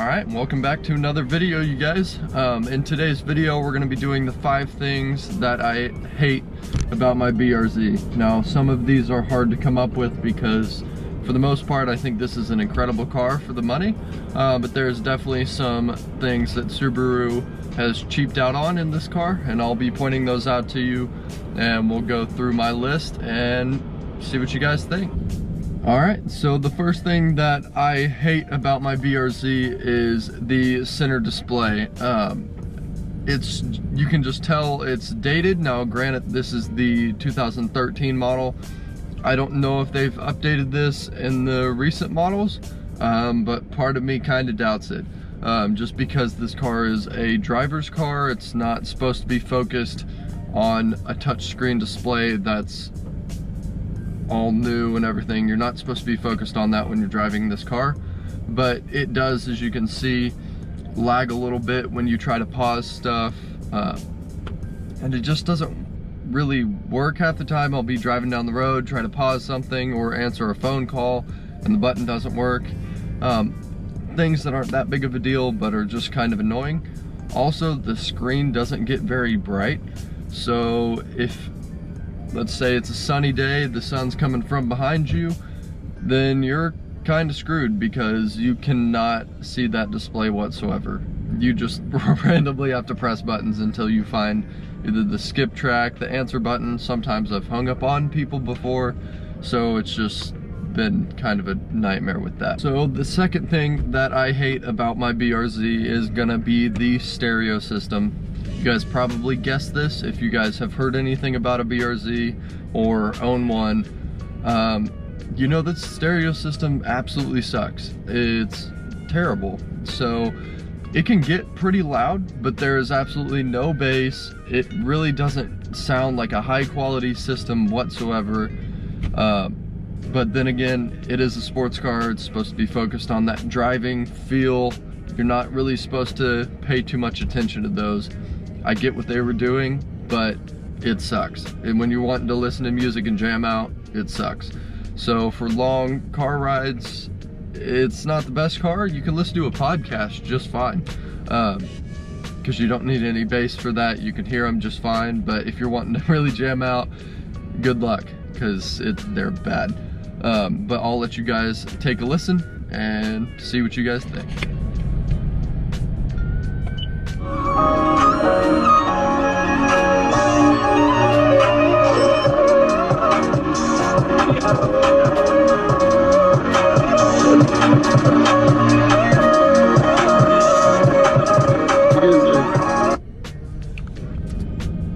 Alright, welcome back to another video, you guys. In today's video, we're going to be doing the 5 things that I hate about my BRZ. Now, some of these are hard to come up with because, for the most part, I think this is an incredible car for the money. But there's definitely some things that Subaru has cheaped out on in this car, and I'll be pointing those out to you, and we'll go through my list and see what you guys think. Alright, so the first thing that I hate about my BRZ is the center display. You can just tell it's dated. Now granted, this is the 2013 model. I don't know if they've updated this in the recent models, but part of me kind of doubts it. Just because this car is a driver's car, it's not supposed to be focused on a touchscreen display that's all new and everything. You're not supposed to be focused on that when you're driving this car, but it does, as you can see, lag a little bit when you try to pause stuff, and it just doesn't really work half the time. I'll be driving down the road, try to pause something or answer a phone call, and the button doesn't work. Things that aren't that big of a deal but are just kind of annoying. Also, the screen doesn't get very bright, so if, let's say it's a sunny day, the sun's coming from behind you, then you're kind of screwed because you cannot see that display whatsoever. You just randomly have to press buttons until you find either the skip track, the answer button. Sometimes I've hung up on people before, so it's just been kind of a nightmare with that. So the second thing that I hate about my BRZ is gonna be the stereo system. You guys probably guessed this if you guys have heard anything about a BRZ or own one. You know that stereo system absolutely sucks. It's terrible. So it can get pretty loud, but there is absolutely no bass. It really doesn't sound like a high quality system whatsoever. But then again, it is a sports car. It's supposed to be focused on that driving feel. You're not really supposed to pay too much attention to those. I get what they were doing, but it sucks. And when you're wanting to listen to music and jam out, it sucks. So for long car rides, it's not the best car. You can listen to a podcast just fine, because you don't need any bass for that. You can hear them just fine. But if you're wanting to really jam out, good luck, because they're bad. But I'll let you guys take a listen and see what you guys think.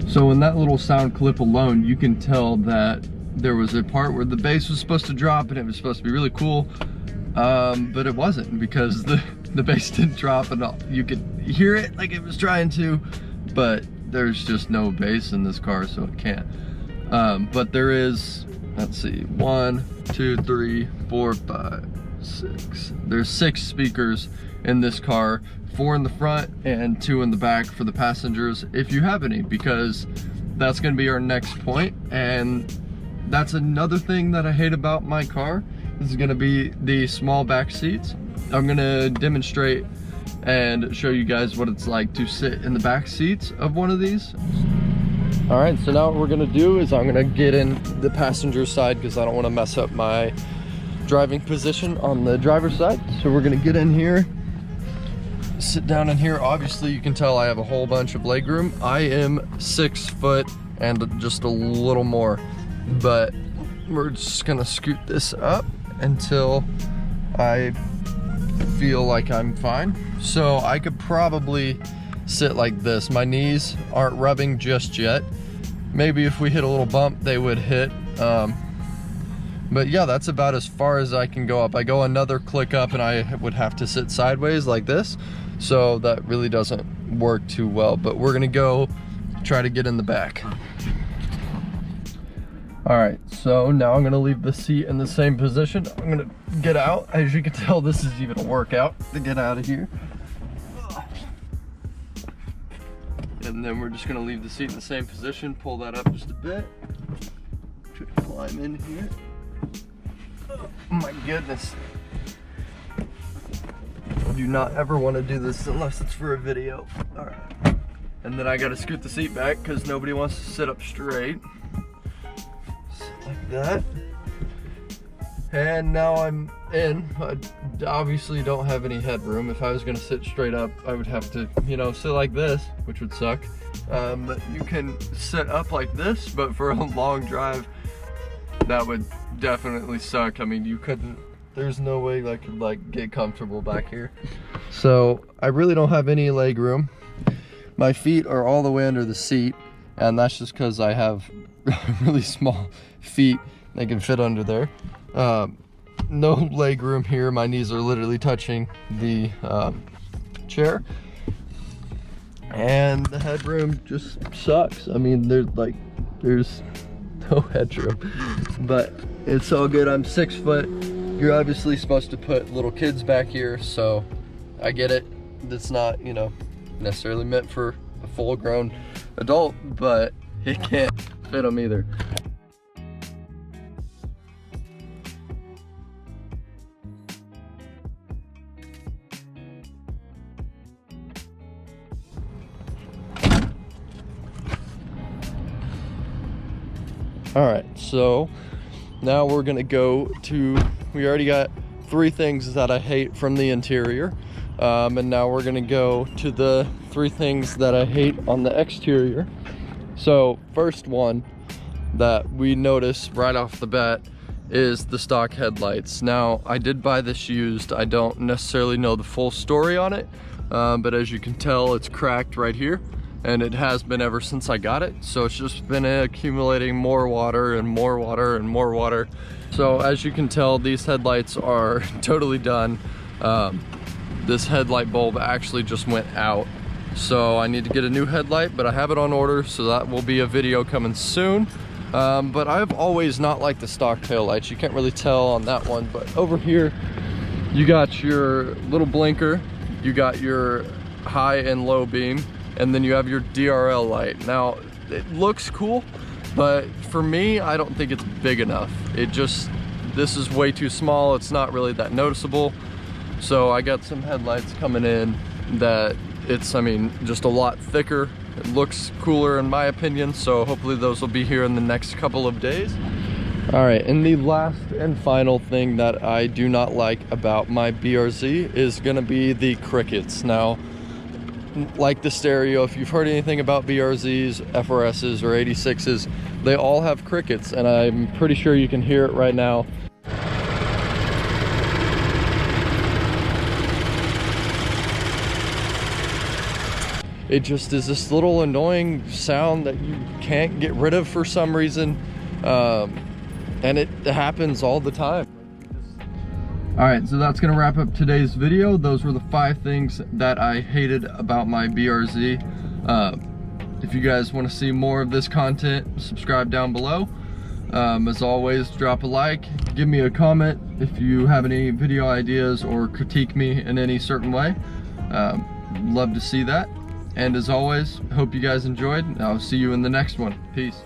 So in that little sound clip alone, you can tell that there was a part where the bass was supposed to drop and it was supposed to be really cool, but it wasn't, because the bass didn't drop, and you could hear it like it was trying to, but there's just no bass in this car, so it can't. But there is, let's see, 1, 2, 3, 4, 5, 6. There's 6 speakers in this car, 4 in the front and 2 in the back for the passengers, if you have any, because that's going to be our next point. And that's another thing that I hate about my car. This is going to be the small back seats. I'm going to demonstrate and show you guys what it's like to sit in the back seats of one of these. All right, so now what we're going to do is I'm going to get in the passenger side because I don't want to mess up my driving position on the driver's side. So we're going to get in here, sit down in here. Obviously you can tell I have a whole bunch of legroom. I am 6 foot and just a little more, but we're just gonna scoot this up until I feel like I'm fine. So I could probably sit like this. My knees aren't rubbing just yet. Maybe if we hit a little bump they would hit, but yeah, that's about as far as I can go up. I go another click up and I would have to sit sideways like this, so that really doesn't work too well. But we're gonna go try to get in the back. All right, so now I'm gonna leave the seat in the same position. I'm gonna get out. As you can tell, this is even a workout to get out of here. And then we're just gonna leave the seat in the same position, pull that up just a bit, try to climb in here. Oh my goodness. You do not ever want to do this unless it's for a video. All right. And then I got to scoot the seat back because nobody wants to sit up straight. Sit like that. And now I'm in. I obviously don't have any headroom. If I was gonna sit straight up, I would have to, you know, sit like this, which would suck. But you can sit up like this, but for a long drive, that would definitely suck. I mean, you couldn't, there's no way I could like get comfortable back here. So I really don't have any leg room. My feet are all the way under the seat, and that's just because I have really small feet. They can fit under there. No leg room here. My knees are literally touching the chair, and the headroom just sucks. I mean, there's no headroom, but it's all good. I'm 6 foot. You're obviously supposed to put little kids back here, so I get it. It's not, you know, necessarily meant for a full-grown adult, but it can't fit them either. All right, so now we're gonna go to, we already got 3 things that I hate from the interior, and now we're gonna go to the 3 things that I hate on the exterior. So first one that we notice right off the bat is the stock headlights. Now, I did buy this used. I don't necessarily know the full story on it, but as you can tell, it's cracked right here. And it has been ever since I got it. So it's just been accumulating more water and more water and more water. So as you can tell, these headlights are totally done. This headlight bulb actually just went out. So I need to get a new headlight, but I have it on order, so that will be a video coming soon. But I've always not liked the stock taillights. You can't really tell on that one, but over here, you got your little blinker, you got your high and low beam, and then you have your DRL light. Now, it looks cool, but for me, I don't think it's big enough. This is way too small. It's not really that noticeable. So I got some headlights coming in that it's, I mean, just a lot thicker. It looks cooler in my opinion, so hopefully those will be here in the next couple of days. All right, and the last and final thing that I do not like about my BRZ is gonna be the crickets. Now, like the stereo, if you've heard anything about BRZs, FRSs, or 86s, they all have crickets, and I'm pretty sure you can hear it right now. It just is this little annoying sound that you can't get rid of for some reason, and it happens all the time. All right, so that's gonna wrap up today's video. Those were the 5 things that I hated about my BRZ. If you guys wanna see more of this content, subscribe down below. As always, drop a like, give me a comment if you have any video ideas or critique me in any certain way. Love to see that. And as always, hope you guys enjoyed. I'll see you in the next one. Peace.